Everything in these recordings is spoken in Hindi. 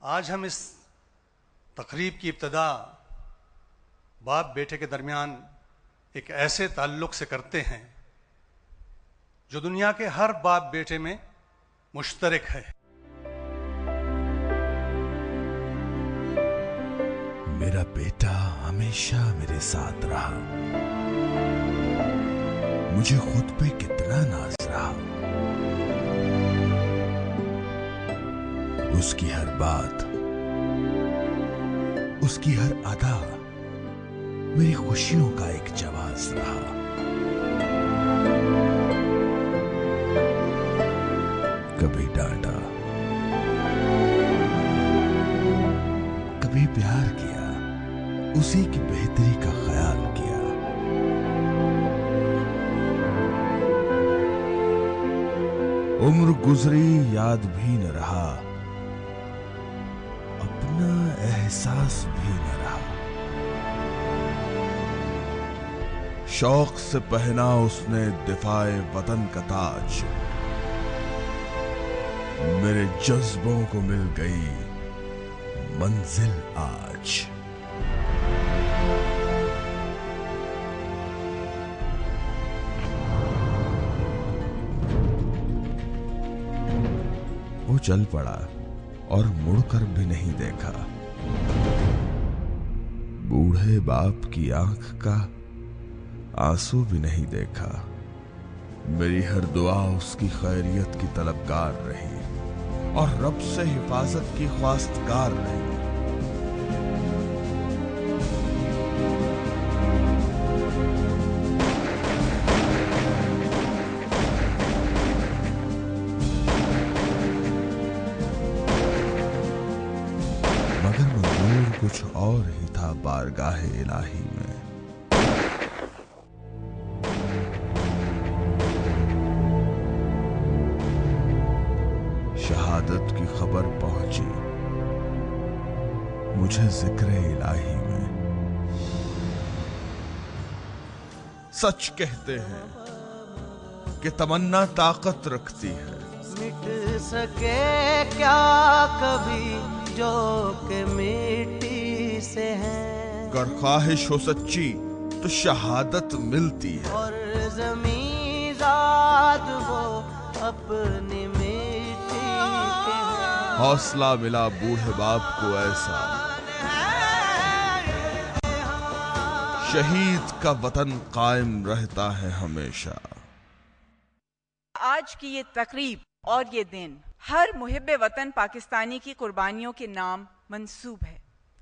आज हम इस तकरीब की इब्तदा बाप बेटे के दरमियान एक ऐसे ताल्लुक़ से करते हैं जो दुनिया के हर बाप बेटे में मुश्तरक है। मेरा बेटा हमेशा मेरे साथ रहा, मुझे खुद पे कितना नाज रहा। उसकी हर बात, उसकी हर अदा मेरी खुशियों का एक जवाब रहा। कभी डांटा, कभी प्यार किया, उसी की बेहतरी का ख्याल किया। उम्र गुजरी याद भी न रहा, अपना एहसास भी न रहा। शौक से पहना उसने दिफाए वतन का ताज, मेरे जज्बों को मिल गई मंजिल आज। वो चल पड़ा और मुड़कर भी नहीं देखा। बूढ़े बाप की आंख का आंसू भी नहीं देखा। मेरी हर दुआ उसकी खैरियत की तलबगार रही और रब से हिफाजत की ख्वास्तगार रही। मगर मंजूर कुछ और ही था बारगाहे इलाही में। शहादत की खबर पहुंची मुझे जिक्र इलाही में। सच कहते हैं कि तमन्ना ताकत रखती है, मिट सके क्या कभी जो के मिट्टी से है। अगर ख्वाहिश हो सच्ची तो शहादत मिलती है। और ज़मीं ज़ाद वो अपनी मिट्टी के है। हौसला मिला बूढ़े बाप को ऐसा, शहीद का वतन कायम रहता है हमेशा। आज की ये तकरीब और ये दिन हर मुहिब्बे वतन पाकिस्तानी की कुर्बानियों के नाम मंसूब है।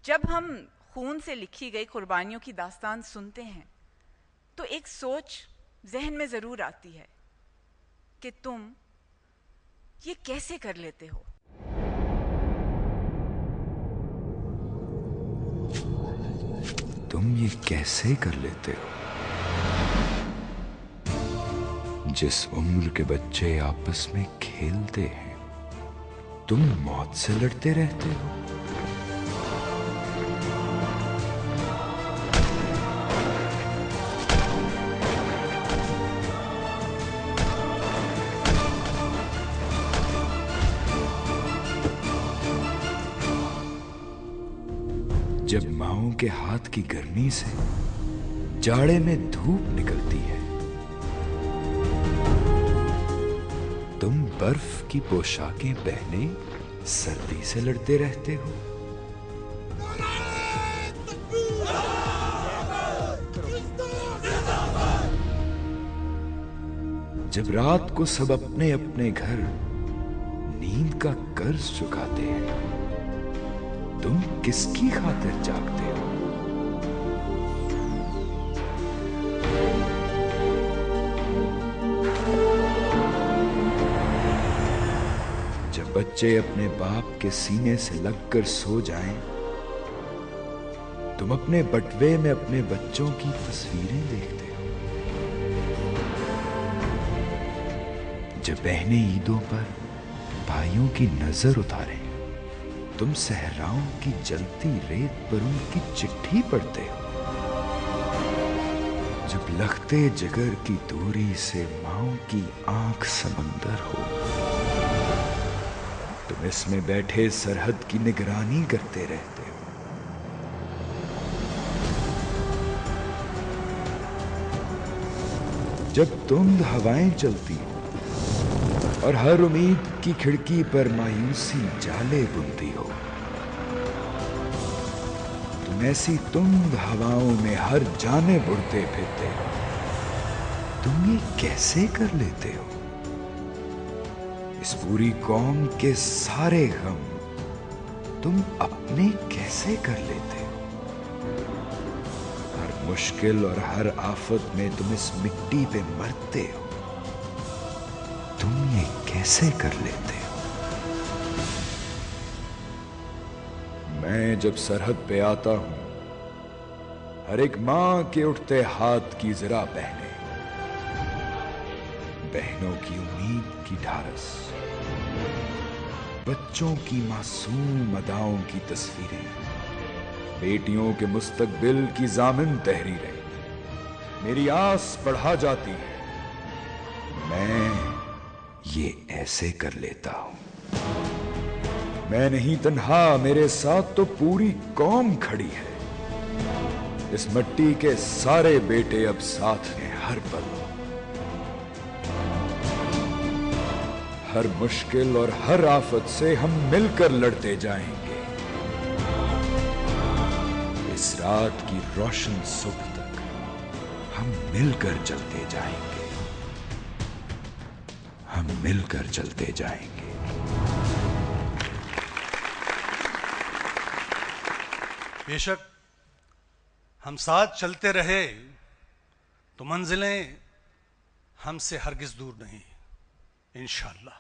जब हम खून से लिखी गई कुर्बानियों की दास्तान सुनते हैं तो एक सोच जहन में जरूर आती है कि तुम ये कैसे कर लेते हो। तुम ये कैसे कर लेते हो? जिस उम्र के बच्चे आपस में खेलते हैं तुम मौत से लड़ते रहते हो। जब माओं के हाथ की गर्मी से जाड़े में धूप निकलती है तुम बर्फ की पोशाकें पहने सर्दी से लड़ते रहते हो। जब रात को सब अपने अपने घर नींद का कर्ज चुकाते हैं तुम किसकी खातिर जागते हो। जब बच्चे अपने बाप के सीने से लगकर सो जाएं, तुम अपने बटवे में अपने बच्चों की तस्वीरें देखते हो। जब बहनें ईदों पर भाइयों की नजर उतारें, तुम सहराओं की जलती रेत पर उनकी चिट्ठी पढ़ते हो। जब लखते जिगर की दूरी से माओ की आंख समंदर हो, तुम इसमें बैठे सरहद की निगरानी करते रहते हो। जब धुंध हवाएं चलती और हर उम्मीद की खिड़की पर मायूसी जाले बुनती हो, तुम ऐसी धुंध हवाओं में हर जाने उड़ते फिरते हो। तुम ये कैसे कर लेते हो? इस पूरी कौम के सारे गम तुम अपने कैसे कर लेते हो? हर मुश्किल और हर आफत में तुम इस मिट्टी पे मरते हो। तुम ये कैसे कर लेते हो? मैं जब सरहद पे आता हूं, हर एक मां के उठते हाथ की जरा बहनों की उम्मीद की ढारस, बच्चों की मासूम अदाओं की तस्वीरें, बेटियों के मुस्तकबिल की जामिन तहरीरें मेरी आस बढ़ा जाती है। मैं ये ऐसे कर लेता हूं। मैं नहीं तन्हा, मेरे साथ तो पूरी कौम खड़ी है। इस मिट्टी के सारे बेटे अब साथ हैं हर पल। हर मुश्किल और हर आफत से हम मिलकर लड़ते जाएंगे। इस रात की रोशन सुबह तक हम मिलकर चलते जाएंगे। हम मिलकर चलते जाएंगे। बेशक हम साथ चलते रहे तो मंजिलें हमसे हरगिज दूर नहीं, इंशाअल्लाह।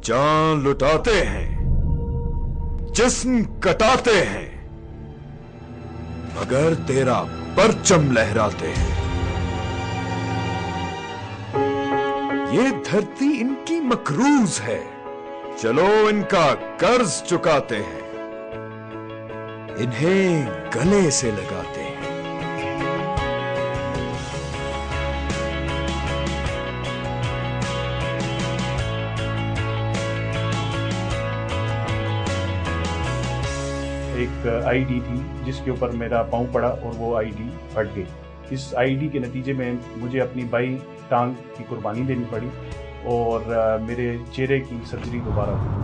जान लुटाते हैं, जिस्म कटाते हैं, मगर तेरा परचम लहराते हैं। ये धरती इनकी मकरूज है, चलो इनका कर्ज चुकाते हैं, इन्हें गले से लगाते हैं। एक आईडी थी जिसके ऊपर मेरा पांव पड़ा और वो आईडी फट गई। इस आईडी के नतीजे में मुझे अपनी बाई टांग की कुर्बानी देनी पड़ी और मेरे चेहरे की सर्जरी दोबारा हुई।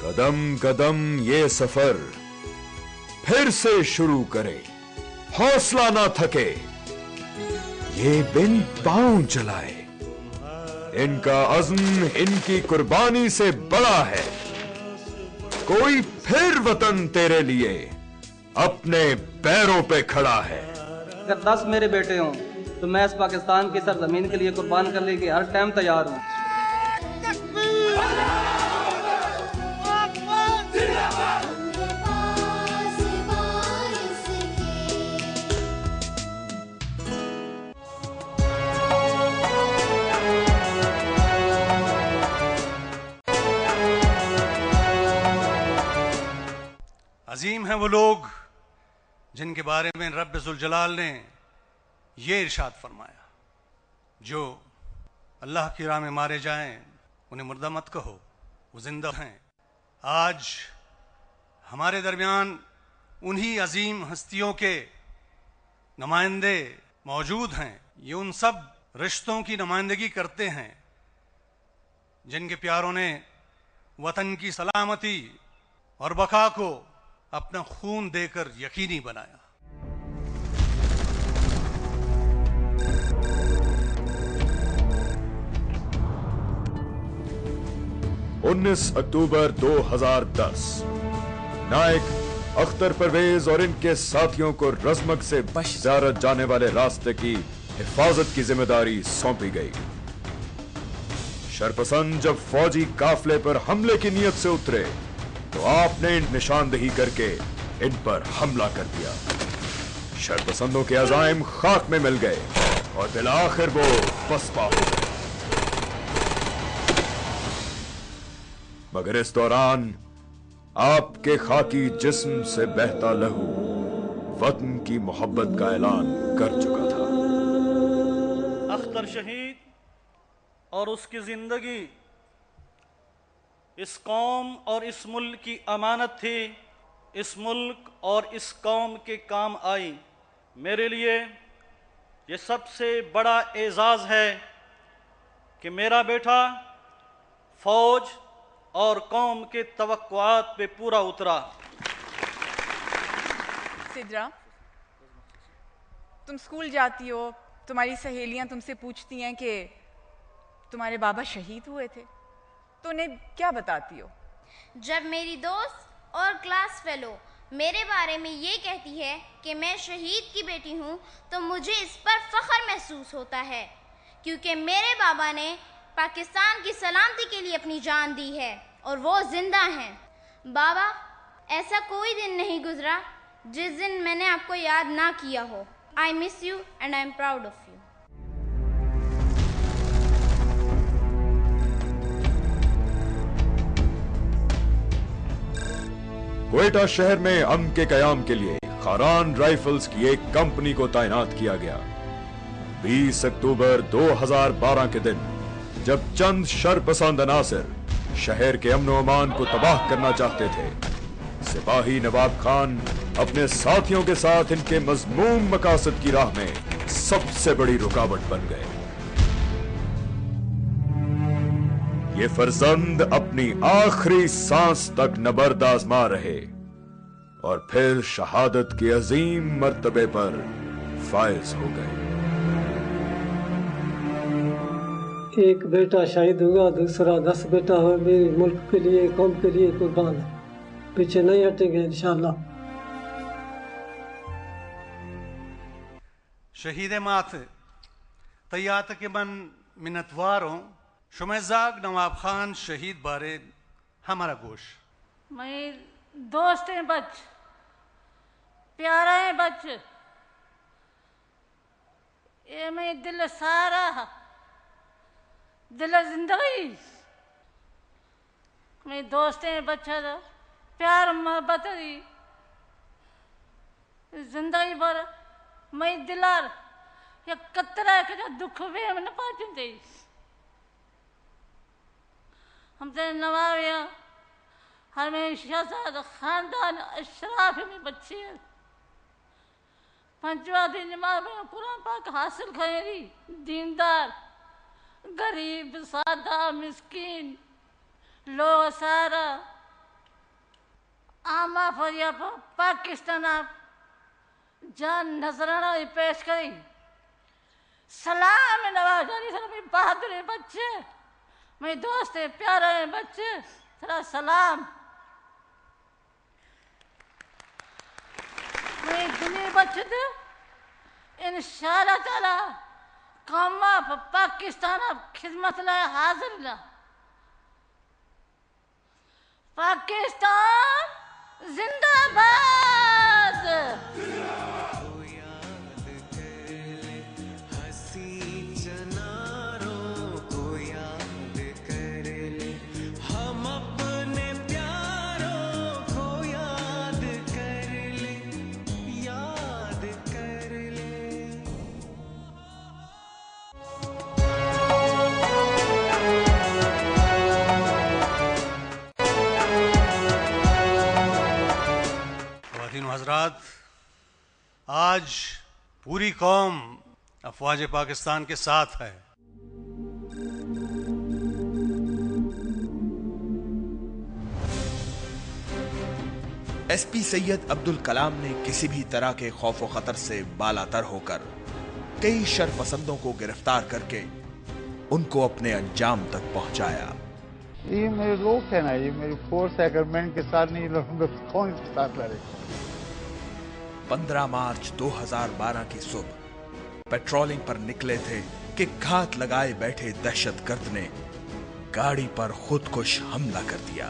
कदम कदम ये सफर फिर से शुरू करे, हौसला ना थके, ये बिन पांव चलाए। इनका अज़्म इनकी कुर्बानी से बड़ा है। कोई फिर वतन तेरे लिए अपने पैरों पे खड़ा है। अगर 10 मेरे बेटे हों तो मैं इस पाकिस्तान की सरजमीन के लिए कुर्बान करने के हर टाइम तैयार हूं। अजीम हैं वो लोग जिनके बारे में रब ज़ुल जलाल ने ये इरशाद फरमाया, जो अल्लाह की राह में मारे जाएं उन्हें मुर्दा मत कहो, वो जिंदा हैं। आज हमारे दरमियान उन्हीं अजीम हस्तियों के नुमाइंदे मौजूद हैं। ये उन सब रिश्तों की नुमाइंदगी करते हैं जिनके प्यारों ने वतन की सलामती और बका को अपना खून देकर यकीनी बनाया। अक्टूबर 2010 नायक अख्तर परवेज और इनके साथियों को रज़मक से ज़ियारत जाने वाले रास्ते की हिफाजत की जिम्मेदारी सौंपी गई। शरपसंद जब फौजी काफिले पर हमले की नीयत से उतरे तो आपने निशानदेही करके इन पर हमला कर दिया। शरपसंदों के अज़ाइम खाक में मिल गए और बिलाखिर वो पसपा हो गए। मगर इस दौरान आपके खाकी जिस्म से बहता लहू वतन की मोहब्बत का ऐलान कर चुका था। अख्तर शहीद और उसकी जिंदगी इस कौम और इस मुल्क की अमानत थी, इस मुल्क और इस कौम के काम आई। मेरे लिए ये सबसे बड़ा एजाज़ है कि मेरा बेटा फौज और कौम के तवक्कुआत पे पूरा उतरा। सिद्रा, तुम स्कूल जाती हो, तुम्हारी सहेलियां तुमसे पूछती हैं कि तुम्हारे बाबा शहीद हुए थे, तो उन्हें क्या बताती हो? जब मेरी दोस्त और क्लास फेलो मेरे बारे में ये कहती है कि मैं शहीद की बेटी हूँ, तो मुझे इस पर फख्र महसूस होता है, क्योंकि मेरे बाबा ने पाकिस्तान की सलामती के लिए अपनी जान दी है और वो जिंदा हैं। बाबा, ऐसा कोई दिन नहीं गुजरा जिस दिन मैंने आपको याद ना किया हो। I miss you and I am proud of you. Quetta शहर में अमन के कयाम के लिए खारान राइफल्स की एक कंपनी को तैनात किया गया। 20 अक्टूबर 2012 के दिन जब चंद शरपसंद अनासिर शहर के अमन अमान को तबाह करना चाहते थे, सिपाही नवाब खान अपने साथियों के साथ इनके मजमूम मकासद की राह में सबसे बड़ी रुकावट बन गए। ये फर्जंद अपनी आखिरी सांस तक नबर्द आजमा रहे और फिर शहादत के अजीम मर्तबे पर फायज हो गए। एक बेटा शहीद हुआ, दूसरा 10 बेटा हो, मेरे मुल्क के लिए, कौम के लिए कुर्बान है। पीछे नहीं हटेंगे इंशाअल्लाह। शहीद मात तैयात के मन मिन्नतवारों शुमेजाग नवाब खान शहीद बारे हमारा गोश। मैं दोस्त हैं बच, प्यारा है बच, ये मैं दिल सारा दिल जिंदगी मैं दोस्त हैं बच्चा था, प्यार मोहब्बत दी जिंदगी भर मैं दिलार या कतरा के दुख भी हम न पाते। हम तेरे नवाबिया हमेशा साथ खानदान अशराफ में बच्चे हैं। पंचवा दिन नमाज में कुरान पाक हासिल करेगी, दीनदार, गरीब, सादा, मिस्कीन लोग सारा आमा फरिया पाकिस्तान आप जान नजराना पेश करी। सलाम नवाज अली बहादुर बच्चे, मेरे दोस्त है, प्यारे हैं बच्चे, तेरा सलाम। मैं दुनिया बच्चे थे इंशाअल्लाह ताला कामा पाकिस्तान अब खिदमत लाए हाजिर ला। पाकिस्तान जिंदाबाद। हजरात, आज पूरी कौम अफवाज पाकिस्तान के साथ है। एसपी सैयद अब्दुल कलाम ने किसी भी तरह के खौफ व खतर से बालातर होकर कई शरपसंदों को गिरफ्तार करके उनको अपने अंजाम तक पहुंचाया। ये मेरे लोग है ना, ये मेरी फोर्स है, अगर मैं इनके साथ नहीं लड़ूंगा तो कौन के साथ लड़ेगा। 15 मार्च 2012 की सुबह पेट्रोलिंग पर निकले थे कि घात लगाए बैठे दहशतगर्द ने गाड़ी पर खुदकुश हमला कर दिया।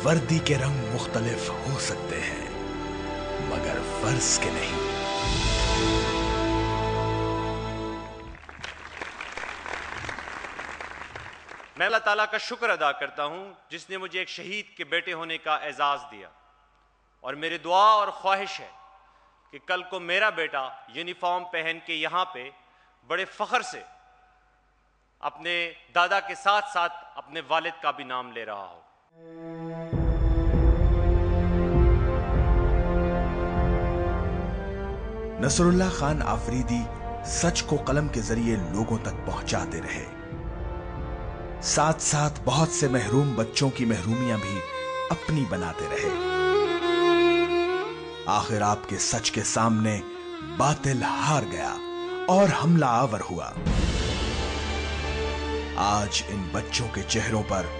वर्दी के रंग मुख्तलिफ हो सकते हैं मगर फर्ज के नहीं। मैं अल्लाह ताला का शुक्र अदा करता हूं जिसने मुझे एक शहीद के बेटे होने का एजाज दिया, और मेरी दुआ और ख्वाहिश है कि कल को मेरा बेटा यूनिफॉर्म पहन के यहां पे बड़े फख्र से अपने दादा के साथ साथ अपने वालिद का भी नाम ले रहा हो। नसरुल्लाह खान आफरीदी सच को कलम के जरिए लोगों तक पहुंचाते रहे, साथ साथ बहुत से महरूम बच्चों की महरूमियां भी अपनी बनाते रहे। आखिर आपके सच के सामने बातिल हार गया और हमला आवर हुआ। आज इन बच्चों के चेहरों पर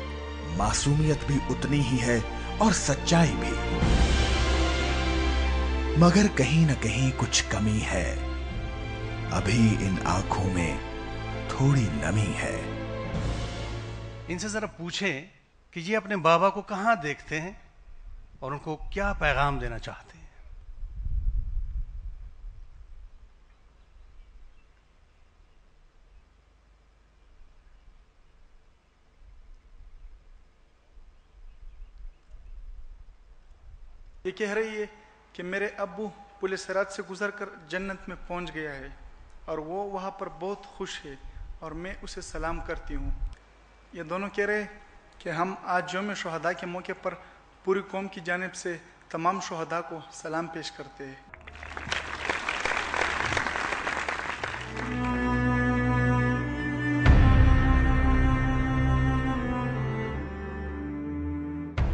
मासूमियत भी उतनी ही है और सच्चाई भी, मगर कहीं ना कहीं कुछ कमी है। अभी इन आंखों में थोड़ी नमी है। इनसे जरा पूछें कि ये अपने बाबा को कहां देखते हैं और उनको क्या पैगाम देना चाहते हैं। ये कह रही है कि मेरे अब्बू पुलिस सिरात से गुजरकर जन्नत में पहुंच गया है और वो वहाँ पर बहुत खुश है और मैं उसे सलाम करती हूँ। ये दोनों कह रहे कि हम आज यौम शुहदा के मौके पर पूरी कौम की जानिब से तमाम शुहदा को सलाम पेश करते हैं।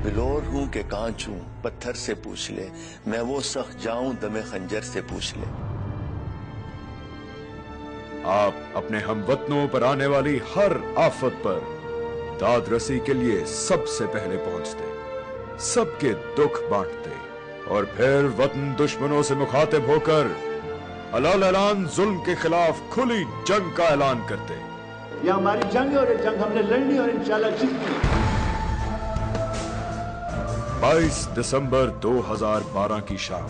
बिलोर हूं कि कांच हूं, पत्थर से पूछ ले, मैं वो सख्त जाऊं दमे खंजर से पूछ ले। आप अपने हमवतनों पर आने वाली हर आफत पर दाद रसी के लिए सबसे पहले पहुंचते, सबके दुख बांटते और फिर वतन दुश्मनों से मुखातिब होकर अलाल ऐलान जुल्म के खिलाफ खुली जंग का ऐलान करते। ये हमारी जंग है और ये जंग हमने लड़नी और इंशाल्लाह जीतनी। 22 दिसंबर 2012 की शाम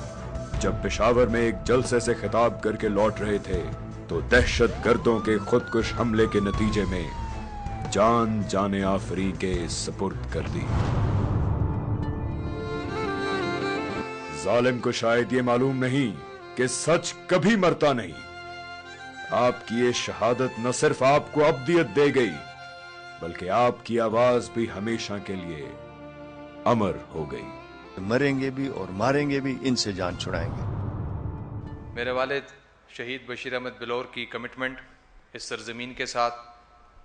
जब पेशावर में एक जलसे से खिताब करके लौट रहे थे तो दहशत गर्दों के खुदकुश हमले के नतीजे में जान जाने आफरी के सपुर्द कर दी। जालिम को शायद ये मालूम नहीं कि सच कभी मरता नहीं। आपकी ये शहादत न सिर्फ आपको अब्दियत दे गई बल्कि आपकी आवाज भी हमेशा के लिए अमर हो गई। मरेंगे भी और मारेंगे भी, इनसे जान छुड़ाएंगे। मेरे वालिद शहीद बशीर अहमद बिलोर की कमिटमेंट इस सरजमीन के साथ,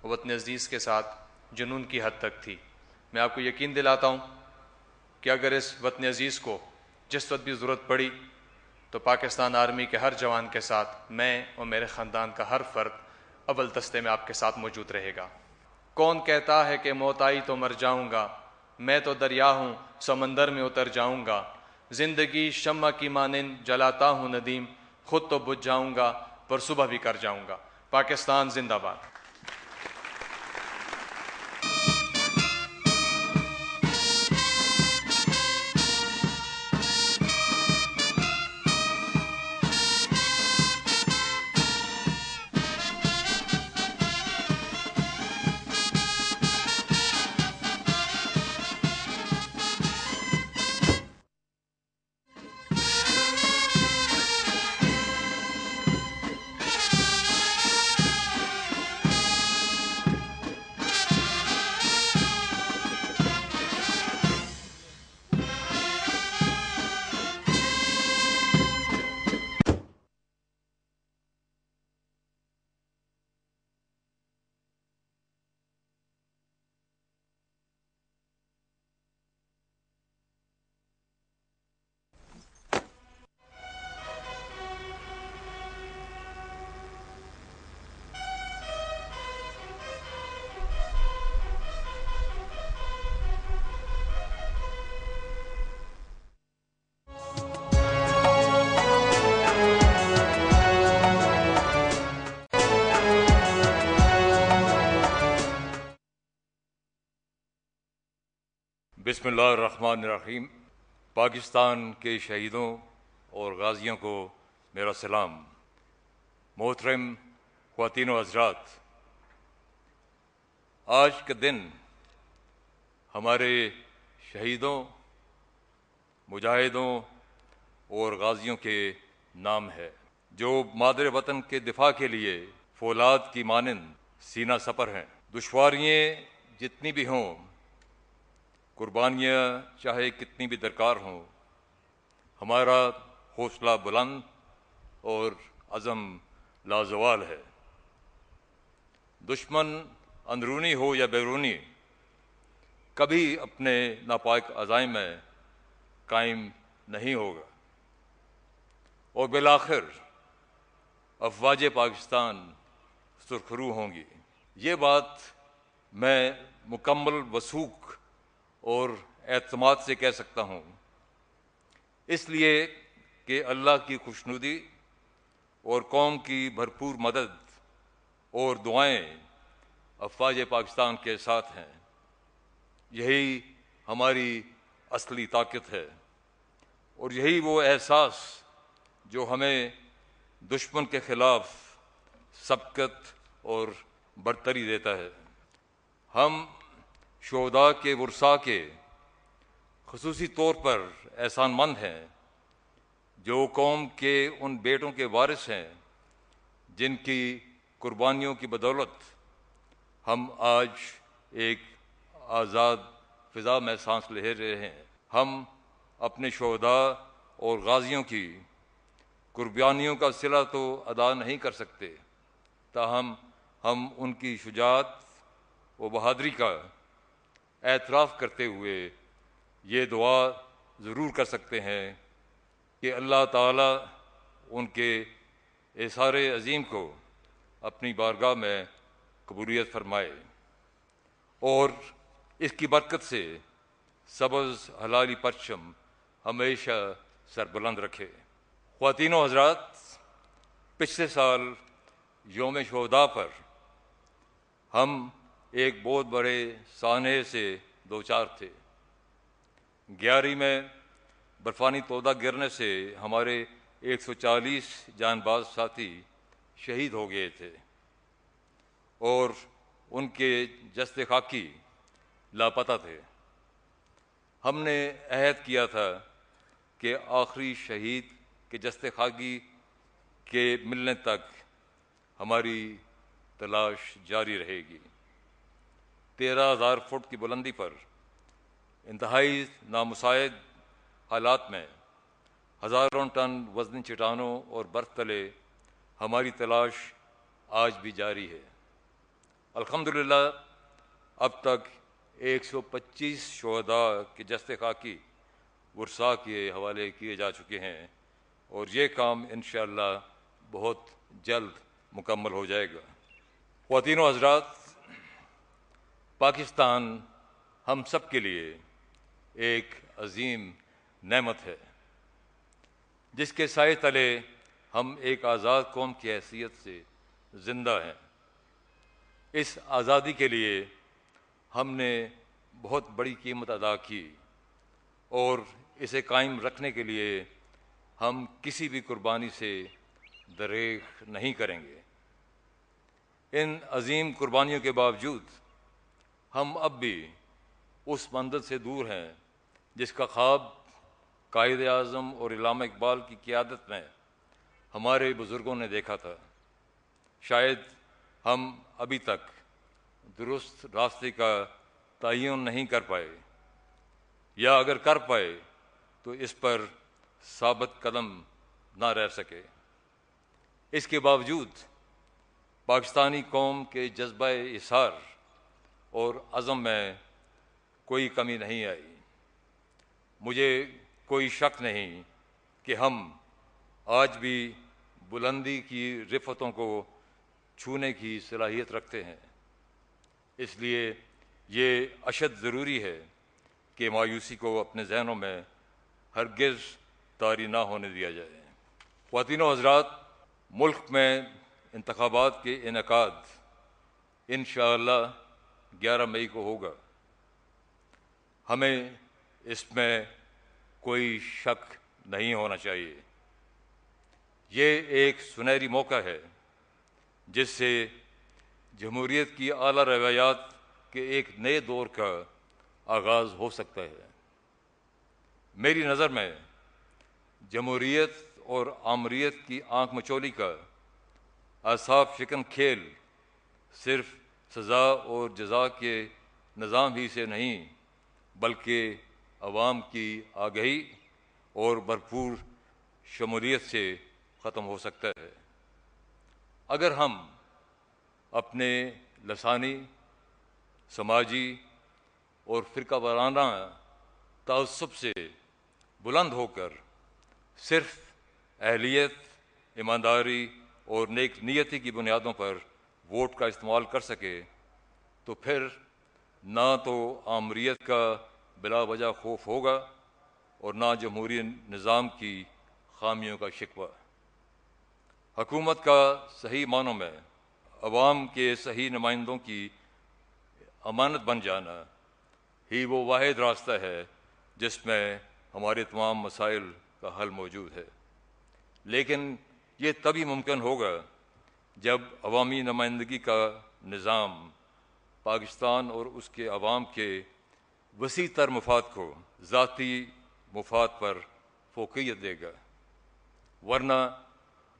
वतन अजीज़ के साथ जुनून की हद तक थी। मैं आपको यकीन दिलाता हूँ कि अगर इस वतन अजीज़ को जिस वक्त भी ज़रूरत पड़ी तो पाकिस्तान आर्मी के हर जवान के साथ मैं और मेरे ख़ानदान का हर फ़र्द अव्वल दस्ते में आपके साथ मौजूद रहेगा। कौन कहता है कि मौत आई तो मर जाऊँगा, मैं तो दरिया हूँ समंदर में उतर जाऊँगा। ज़िंदगी शम्मा की मानिंद जलाता हूँ नदीम, खुद तो बुझ जाऊँगा पर सुबह भी कर जाऊँगा। पाकिस्तान जिंदाबाद। बिस्मिल्लाहिर्रहमानिर्रहीम। पाकिस्तान के शहीदों और गाजियों को मेरा सलाम। मोहतरम ख्वातीन व हज़रात, आज का दिन हमारे शहीदों, मुजाहिदों और गाजियों के नाम है, जो मादर वतन के दिफा के लिए फौलाद की मानंद सीना सपर हैं। दुश्वारियाँ जितनी भी हों, कुर्बानियाँ चाहे कितनी भी दरकार हों, हमारा हौसला बुलंद और अज़म लाजवाल है। दुश्मन अंदरूनी हो या बैरूनी कभी अपने नापाक अज़ाइम में कायम नहीं होगा और बिलाखिर अफवाज पाकिस्तान सुरखरू होंगी। ये बात मैं मुकम्मल वसूख और एतमाद से कह सकता हूँ, इसलिए कि अल्लाह की खुशनुदी और कौम की भरपूर मदद और दुआएं अफवाज पाकिस्तान के साथ हैं। यही हमारी असली ताकत है और यही वो एहसास जो हमें दुश्मन के ख़िलाफ़ सबकत और बरतरी देता है। हम शोहदा के वर्सा के ख़ुसूसी तौर पर एहसानमंद हैं जो कौम के उन बेटों के वारिस हैं जिनकी कुर्बानियों की बदौलत हम आज एक आज़ाद फ़िज़ा में सांस ले रहे हैं। हम अपने शोहदा और गाजियों की कुर्बानियों का सिला तो अदा नहीं कर सकते, ताहम हम उनकी शुजाअत व बहादुरी का एतराफ़ करते हुए ये दुआ ज़रूर कर सकते हैं कि अल्लाह ताला उनके एसारे अज़ीम को अपनी बारगाह में कबूलियत फरमाए और इसकी बरकत से सबज़ हलाली परचम हमेशा सरबुलंद रखे। ख्वातीन व हज़रात, पिछले साल यौम शोहदा पर हम एक बहुत बड़े सानहे से दो चार थे। 11 में बर्फ़ानी तोदा गिरने से हमारे 140 जानबाज साथी शहीद हो गए थे और उनके जस्ते खाकी लापता थे। हमने अहद किया था कि आखिरी शहीद के जस्ते खाकी के मिलने तक हमारी तलाश जारी रहेगी। 13,000 फुट की बुलंदी पर इंतहाई नामुसाइद हालात में हज़ारों टन वज़नी चट्टानों और बर्फ़ तले हमारी तलाश आज भी जारी है। अल्हम्दुलिल्लाह अब तक 125 शोहदा के जस्ते खाकी वर्सा के हवाले किए जा चुके हैं और ये काम इंशाअल्लाह बहुत जल्द मुकम्मल हो जाएगा। ख्वातीन व हज़रात, पाकिस्तान हम सब के लिए एक अजीम नेमत है जिसके साए तले हम एक आज़ाद कौम की हैसियत से ज़िंदा हैं। इस आज़ादी के लिए हमने बहुत बड़ी कीमत अदा की और इसे कायम रखने के लिए हम किसी भी कुर्बानी से दरेग नहीं करेंगे। इन अजीम कुर्बानियों के बावजूद हम अब भी उस मंज़िल से दूर हैं जिसका ख्वाब कायद आज़म और इल्लामा इकबाल की क़ियादत में हमारे बुज़ुर्गों ने देखा था। शायद हम अभी तक दुरुस्त रास्ते का तयन नहीं कर पाए या अगर कर पाए तो इस पर साबित कदम ना रह सके। इसके बावजूद पाकिस्तानी कौम के जज्बा इसार और अज़म में कोई कमी नहीं आई। मुझे कोई शक नहीं कि हम आज भी बुलंदी की रिफ़तों को छूने की सलाहियत रखते हैं। इसलिए ये अशद ज़रूरी है कि मायूसी को अपने ज़हनों में हरगिज़ तारी ना होने दिया जाए। ख्वातीन व हज़रात, मुल्क में इंतखाबात के इनेकाद इंशाअल्लाह 11 मई को होगा। हमें इसमें कोई शक नहीं होना चाहिए। ये एक सुनहरी मौका है जिससे जमहूरियत की आला रवायात के एक नए दौर का आगाज़ हो सकता है। मेरी नज़र में जमहूरियत और आमरीत की आंख मचोली का आसाफ शिकन खेल सिर्फ सज़ा और जज़ा के निज़ाम ही से नहीं बल्कि अवाम की आगही और भरपूर शमूलियत से ख़त्म हो सकता है। अगर हम अपने लसानी, समाजी और फ़िरका वाराना तअस्सुब से बुलंद होकर सिर्फ अहलियत, ईमानदारी और नेक नियति की बुनियादों पर वोट का इस्तेमाल कर सके तो फिर ना तो आमरीत का बिला वजह खौफ होगा और ना जमहूरी निज़ाम की खामियों का शिकवा। हुकूमत का सही मानों में अवाम के सही नुमाइंदों की अमानत बन जाना ही वो वाहिद रास्ता है जिसमें हमारे तमाम मसाइल का हल मौजूद है। लेकिन ये तभी मुमकिन होगा जब अवामी नुमाइंदगी का निज़ाम पाकिस्तान और उसके अवाम के वसी तर मफाद को ज़ाती मुफाद पर फोकियत देगा। वरना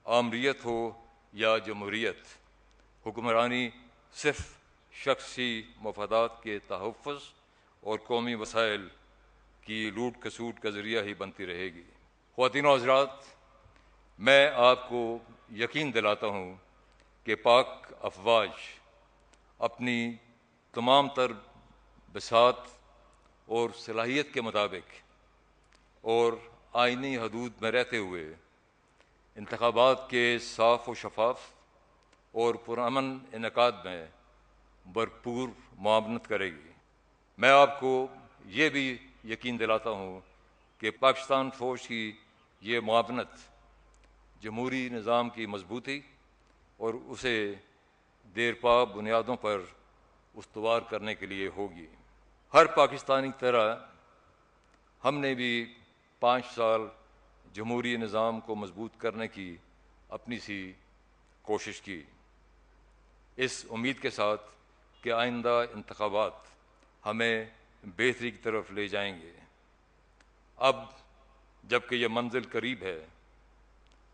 आमरीत हो या जमहूरियत, हुक्मरानी सिर्फ शख्सी मफादात के तहफ़्फ़ुज़ और कौमी वसाइल की लूट खसूट का ज़रिया ही बनती रहेगी। ख़वातीन और हज़रात, मैं आपको यकीन दिलाता हूँ कि पाक अफवाज अपनी तमाम तर बसात और सलाहियत के मुताबिक और आइनी हदूद में रहते हुए इंतखाबात के साफ़ व शफाफ और पुरअमन इनेकाद में भरपूर मुआवनत करेगी। मैं आपको ये भी यकीन दिलाता हूँ कि पाकिस्तान फ़ौज की ये मुआवनत जमहूरी निज़ाम की मजबूती और उसे देरपा बुनियादों पर उस्तवार करने के लिए होगी। हर पाकिस्तानी तरह हमने भी 5 साल जमहूरी निज़ाम को मजबूत करने की अपनी सी कोशिश की, इस उम्मीद के साथ कि आइंदा इंतखाबात हमें बेहतरी की तरफ ले जाएंगे। अब जबकि यह मंजिल करीब है,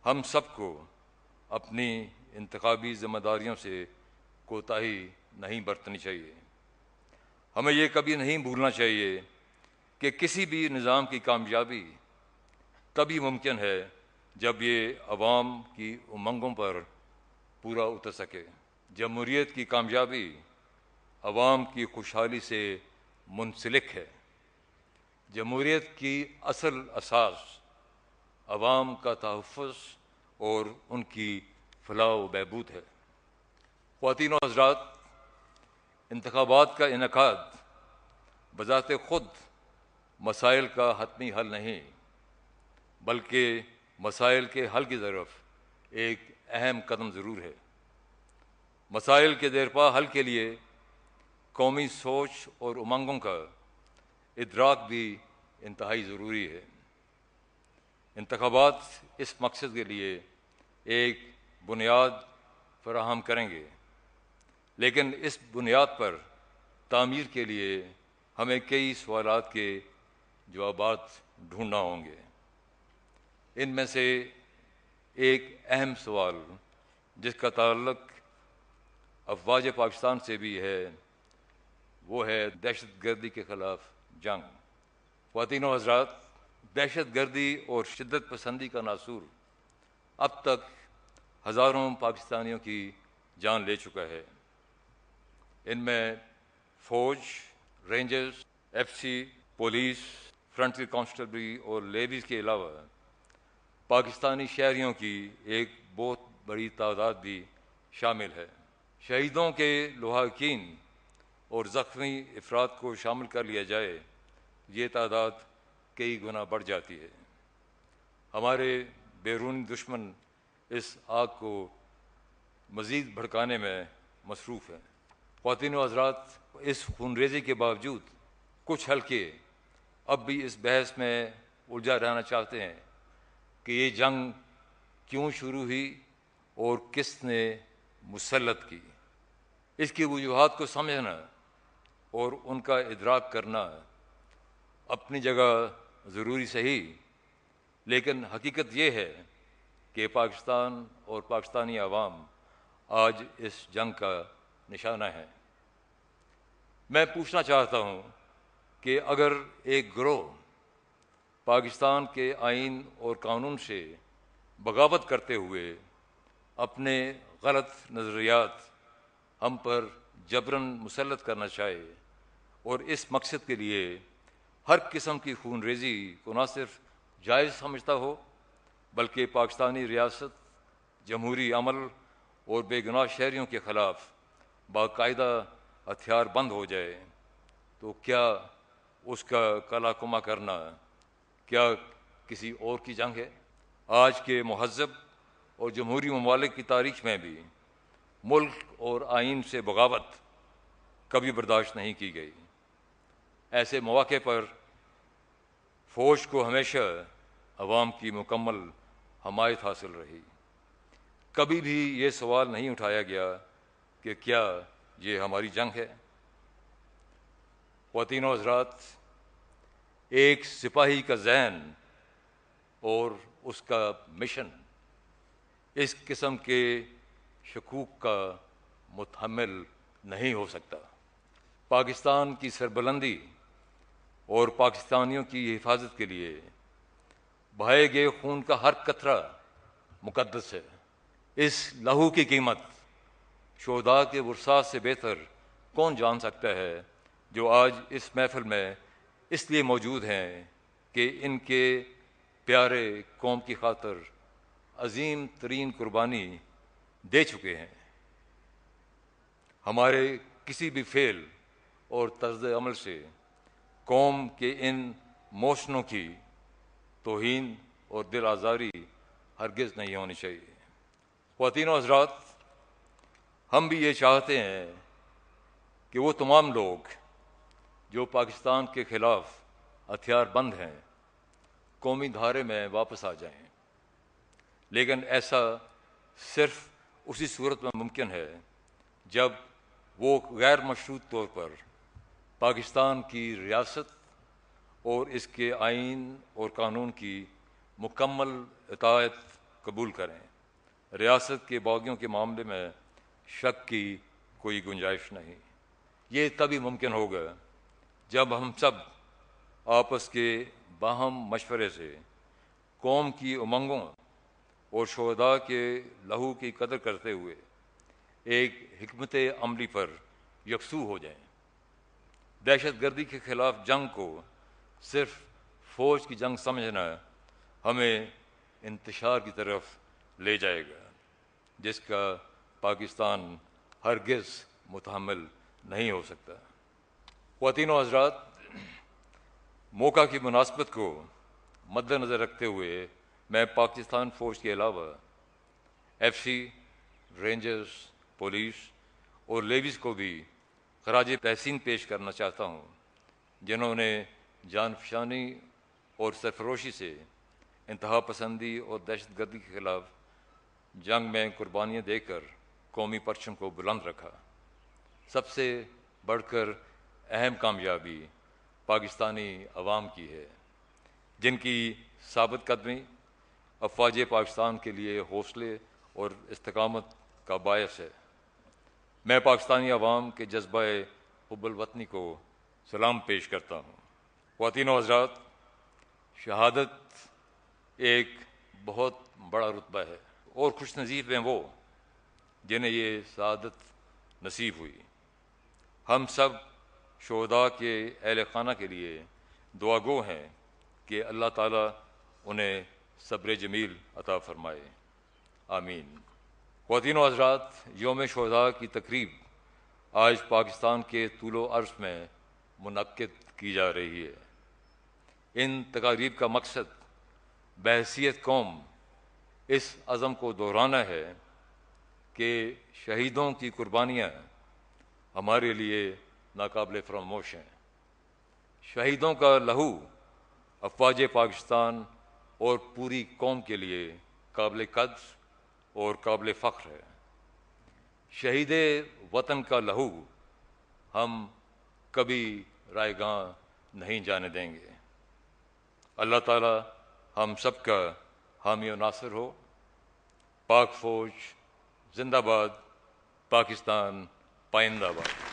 हम सबको अपनी इंतखाबी ज़िम्मेदारियों से कोताही नहीं बरतनी चाहिए। हमें ये कभी नहीं भूलना चाहिए कि किसी भी निज़ाम की कामयाबी तभी मुमकिन है जब ये अवाम की उमंगों पर पूरा उतर सके। जमहूरियत की कामयाबी अवाम की खुशहाली से मुंसलिक है। जमहूरियत की असल असास अवाम का तहफ़्फ़ुज़ और उनकी फलाह व बहबूद है। ख़वातीन और हज़रात, इंतखाबात का इनेकाद बज़ाते ख़ुद मसाइल का हतमी हल नहीं बल्कि मसाइल के हल की तरफ एक अहम कदम ज़रूर है। मसाइल के देरपा हल के लिए कौमी सोच और उमंगों का इदराक भी इंतहाई ज़रूरी है। इंतखाबात इस मकसद के लिए एक बुनियाद फराहम करेंगे, लेकिन इस बुनियाद पर तामीर के लिए हमें कई सवालात के जवाबात ढूंढना होंगे। इनमें से एक अहम सवाल जिसका ताल्लुक अफवाज पाकिस्तान से भी है, वो है दहशतगर्दी के ख़िलाफ़ जंग। ख़वातीन और हज़रात, दहशतगर्दी और शिद्दत पसंदी का नासूर अब तक हज़ारों पाकिस्तानियों की जान ले चुका है। इनमें फ़ौज, रेंजर्स, FC, पुलिस, फ्रंटियर कांस्टेबली और लेवीज़ के अलावा पाकिस्तानी शहरियों की एक बहुत बड़ी तादाद भी शामिल है। शहीदों के लुहाकीन और ज़ख्मी अफराद को शामिल कर लिया जाए, ये तादाद कई गुना बढ़ जाती है। हमारे बैरूनी दुश्मन इस आग को मज़ीद भड़काने में मसरूफ़ हैं। ख़वातीन व हज़रात, इस खूनरेज़ी के बावजूद कुछ हल्के अब भी इस बहस में उलझा रहना चाहते हैं कि ये जंग क्यों शुरू हुई और किसने मुसल्लत की। इसकी वजूहात को समझना और उनका इदराक करना अपनी जगह ज़रूरी सही, लेकिन हकीकत ये है कि पाकिस्तान और पाकिस्तानी अवाम आज इस जंग का निशाना है। मैं पूछना चाहता हूँ कि अगर एक गिरोह पाकिस्तान के आइन और कानून से बगावत करते हुए अपने गलत नज़रियात हम पर जबरन मुसल्लत करना चाहे और इस मकसद के लिए हर किस्म की खून रेजी को न सिर्फ जायज़ समझता हो बल्कि पाकिस्तानी रियासत, जमहूरी अमल और बेगुनाह शहरियों के ख़िलाफ़ बाकायदा हथियार बंद हो जाए, तो क्या उसका कलाकुमा करना क्या किसी और की जंग है? आज के महज़ब और जमहूरी ममालिक की तारीख़ में भी मुल्क और आइन से बगावत कभी बर्दाश्त नहीं की गई। ऐसे मौके पर फ़ौज को हमेशा अवाम की मुकम्मल हमायत हासिल रही। कभी भी ये सवाल नहीं उठाया गया कि क्या ये हमारी जंग है। ख़वातीनो हज़रात, एक सिपाही का ज़हन और उसका मिशन इस किस्म के शकूक का मुतहम्मिल नहीं हो सकता। पाकिस्तान की सरबुलंदी और पाकिस्तानियों की हिफाजत के लिए बहाए गए खून का हर कतरा मुकद्दस है। इस लहू की कीमत शोहदा के वुरसा से बेहतर कौन जान सकता है, जो आज इस महफिल में इसलिए मौजूद हैं कि इनके प्यारे कौम की खातिर अजीम तरीन कुर्बानी दे चुके हैं। हमारे किसी भी फेल और तर्ज अमल से कौम के इन मोशनों की तौहीन और दिल आज़ारी हरगिज़ नहीं होनी चाहिए। ख़वातीनो हज़रात, हम भी ये चाहते हैं कि वो तमाम लोग जो पाकिस्तान के ख़िलाफ़ हथियार बंद हैं कौमी धारे में वापस आ जाएं, लेकिन ऐसा सिर्फ उसी सूरत में मुमकिन है जब वो गैर मशरूत तौर पर पाकिस्तान की रियासत और इसके आइन और कानून की मुकम्मल इताअत कबूल करें। रियासत के बागियों के मामले में शक की कोई गुंजाइश नहीं। ये तभी मुमकिन होगा जब हम सब आपस के बाहम मशवरे से कौम की उमंगों और शुहदा के लहू की कदर करते हुए एक हिकमत अमली पर यकसू हो जाएं। दहशत गर्दी के ख़िलाफ़ जंग को सिर्फ फ़ौज की जंग समझना हमें इंतशार की तरफ ले जाएगा, जिसका पाकिस्तान हरगिज़ मुतहम्मिल नहीं हो सकता। ख़वातीनो हज़रात, मौका की मुनासबत को मद्देनज़र रखते हुए मैं पाकिस्तान फ़ौज के अलावा FC, रेंजर्स, पुलिस और लेविस को भी खराज तहसीन पेश करना चाहता हूँ, जिन्होंने जानफशानी और सरफरोशी से इंतहा पसंदी और दहशत गर्दी के ख़िलाफ़ जंग में कुर्बानियाँ देकर कौमी परचम को बुलंद रखा। सबसे बढ़कर अहम कामयाबी पाकिस्तानी अवाम की है, जिनकी साबित कदमी अफवाज पाकिस्तान के लिए हौसले और इस्तकामत का बायस है। मैं पाकिस्तानी अवाम के जज्बा हुब्बुल वतनी को सलाम पेश करता हूँ। ख़वातीनो हज़रात, शहादत एक बहुत बड़ा रुतबा है और खुश नसीब हैं वो जिन्हें ये शहादत नसीब हुई। हम सब शुहदा के अहले खाना के लिए दुआगो हैं कि अल्लाह ताला उन्हें सब्र जमील अता फ़रमाए। आमीन। ख़वातीनो हज़रात, यौम शुहदा की तकरीब आज पाकिस्तान के तूलो अर्ज़ में मुनक्किद की जा रही है। इन तकारीब का मकसद बहसीत कौम इस अज़म को दोहराना है कि शहीदों की कुर्बानियाँ हमारे लिए नाकाबिल फरामोश हैं। शहीदों का लहू अफवाज पाकिस्तान और पूरी कौम के लिए काबिल कद्र और काबिल फ़ख्र है। शहीद वतन का लहू हम कभी रायगां नहीं जाने देंगे। अल्लाह ताला हम सब का हामी और नासिर हो। पाक फौज जिंदाबाद, पाकिस्तान पाइंदाबाद।